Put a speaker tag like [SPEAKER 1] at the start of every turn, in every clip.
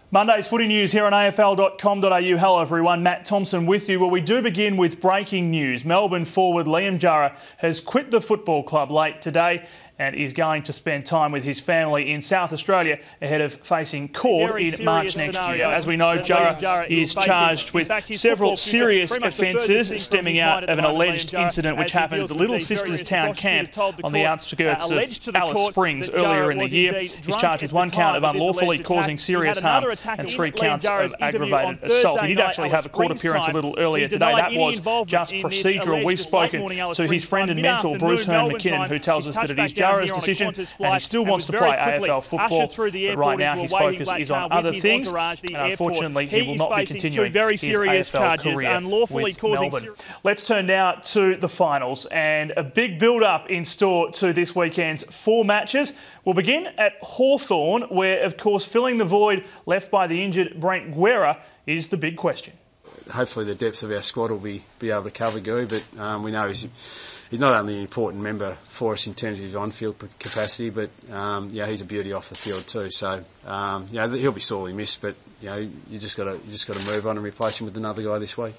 [SPEAKER 1] Monday's footy news here on AFL.com.au. Hello everyone, Matt Thompson with you. Well, we do begin with breaking news. Melbourne forward Liam Jurrah has quit the football club late today and is going to spend time with his family in South Australia ahead of facing court in March next year. As we know, Jurrah is charged with several serious offences stemming out of an alleged incident which happened at the Little Sisters Town camp on the outskirts of Alice Springs earlier in the year. He's charged with 1 count of unlawfully causing serious harm and 3 counts of aggravated assault. He did actually have a court appearance a little earlier today. That was just procedural. We've spoken to his friend and mentor, Bruce Hearn-McKinnon, who tells us that it is Jurrah's decision and he still wants to play AFL football, but right now his focus is on other things, and unfortunately he will not be continuing his AFL career with Melbourne. Let's turn now to the finals, and a big build-up in store to this weekend's 4 matches. We'll begin at Hawthorn, where of course filling the void left by the injured Brent Guerra is the big question.
[SPEAKER 2] Hopefully the depth of our squad will be able to cover Gui, but we know he's not only an important member for us in terms of his on-field capacity, but he's a beauty off the field too. So he'll be sorely missed, but you just got to move on and replace him with another guy this week.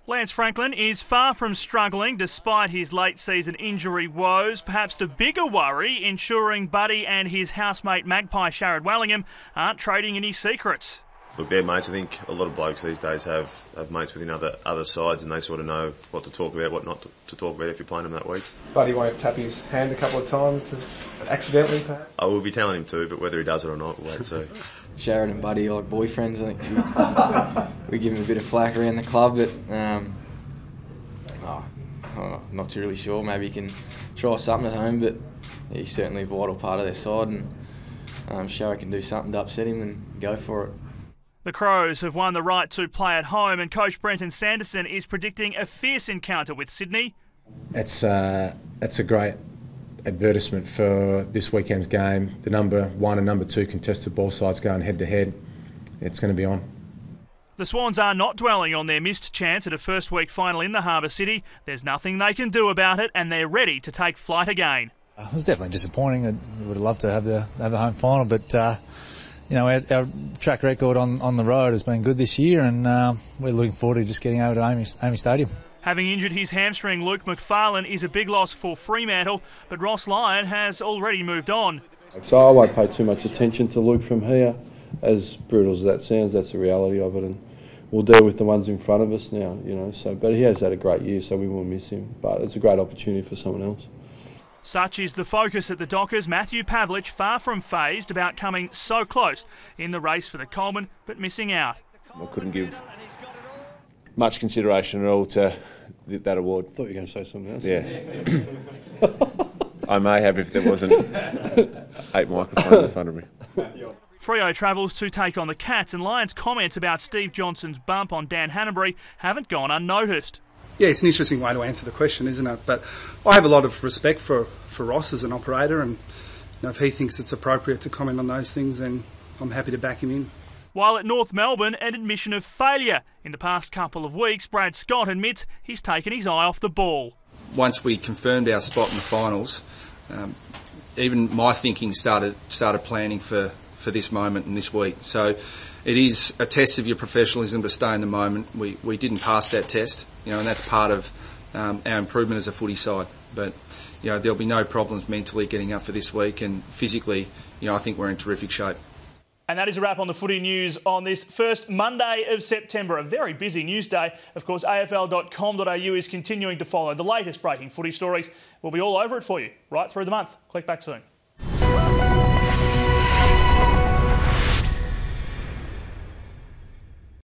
[SPEAKER 1] Lance Franklin is far from struggling despite his late season injury woes. Perhaps the bigger worry ensuring Buddy and his housemate Magpie Sharad Wellingham aren't trading any secrets.
[SPEAKER 3] Look, they're mates. I think a lot of blokes these days have mates within other sides, and they sort of know what to talk about, what not to talk about if you're playing them that week.
[SPEAKER 4] Buddy won't tap his hand a couple of times, accidentally perhaps?
[SPEAKER 3] I will be telling him to, but whether he does it or not, we'll wait and see.
[SPEAKER 5] Sharad and Buddy are like boyfriends. I think we give him a bit of flack around the club, but I'm not too really sure. Maybe he can try something at home, but he's certainly a vital part of their side, and Sharad can do something to upset him and go for it.
[SPEAKER 1] The Crows have won the right to play at home, and coach Brenton Sanderson is predicting a fierce encounter with Sydney.
[SPEAKER 6] It's a great advertisement for this weekend's game. The number 1 and number 2 contested ball sides going head to head. It's going to be on.
[SPEAKER 1] The Swans are not dwelling on their missed chance at a first week final in the Harbour City. There's nothing they can do about it, and they're ready to take flight again.
[SPEAKER 7] It was definitely disappointing. I would have loved to have the home final, but our track record on the road has been good this year, and we're looking forward to just getting over to AAMI Stadium.
[SPEAKER 1] Having injured his hamstring, Luke McFarlane is a big loss for Fremantle, but Ross Lyon has already moved on.
[SPEAKER 8] So I won't pay too much attention to Luke from here. As brutal as that sounds, that's the reality of it, and we'll deal with the ones in front of us now, but he has had a great year, so we will miss him, but it's a great opportunity for someone else.
[SPEAKER 1] Such is the focus at the Dockers. Matthew Pavlich far from phased about coming so close in the race for the Coleman, but missing out.
[SPEAKER 9] I couldn't give much consideration at all to that award.
[SPEAKER 8] I thought you were going to say something else.
[SPEAKER 9] Yeah. I may have if there wasn't 8 microphones in front of me.
[SPEAKER 1] Freo travels to take on the Cats, and Lions' comments about Steve Johnson's bump on Dan Hanbury haven't gone unnoticed.
[SPEAKER 10] Yeah, it's an interesting way to answer the question, isn't it? But I have a lot of respect for Ross as an operator, and if he thinks it's appropriate to comment on those things, then I'm happy to back him in.
[SPEAKER 1] While at North Melbourne, an admission of failure. In the past couple of weeks, Brad Scott admits he's taken his eye off the ball.
[SPEAKER 11] Once we confirmed our spot in the finals, even my thinking started planning for this moment and this week. So it is a test of your professionalism to stay in the moment. We didn't pass that test, and that's part of our improvement as a footy side. But there'll be no problems mentally getting up for this week, and physically, I think we're in terrific shape.
[SPEAKER 1] And that is a wrap on the footy news on this first Monday of September. A very busy news day. Of course, AFL.com.au is continuing to follow the latest breaking footy stories. We'll be all over it for you right through the month. Click back soon.